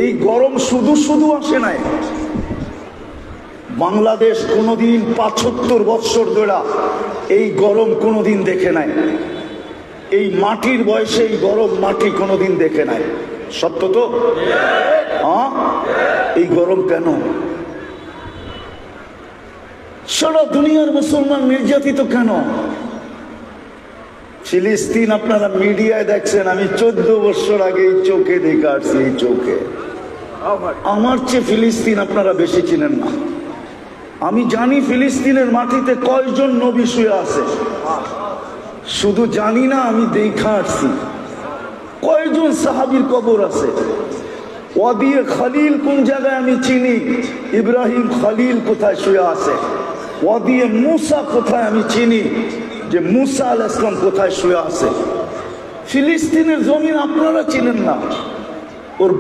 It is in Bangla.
এই গরম শুধু শুধু আসে নাই। বাংলাদেশ কোনোদিন ৭৫ বৎসর ধরে এই গরম কোনোদিন দেখে নাই। এই মাটির বয়সে এই গরম মাটি কোনোদিন দেখে নাই। সত্য তো? হ্যাঁ, এই গরম কেন? সারা দুনিয়ার মুসলমান নির্যাতিত কেন? ফিলিস্তিন আপনারা মিডিয়ায় দেখছেন, আমি 14 বছর আগে এই চোখে দেখে আসছি। এই চোখে আমার চেয়ে ফিলিস্তিন আপনারা বেশি চিনেন না। আমি জানি ফিলিস্তিনের মাটিতে কয়জন নবী শুয়ে আছে, শুধু জানি না, আমি দেখা আসছি কয়জন সাহাবীর কবর আছে। ওয়াদিয়ে খালিল কোন জায়গায় আমি চিনি, ইব্রাহিম খালিল কোথায় শুয়ে আছে। ওয়াদিয়ে মুসা কোথায় আমি চিনি, যে মুসা আলাইহিস সালাম কোথায় শুয়ে আছে। ফিলিস্তিনের জমিন আপনারা চিনেন না। ওর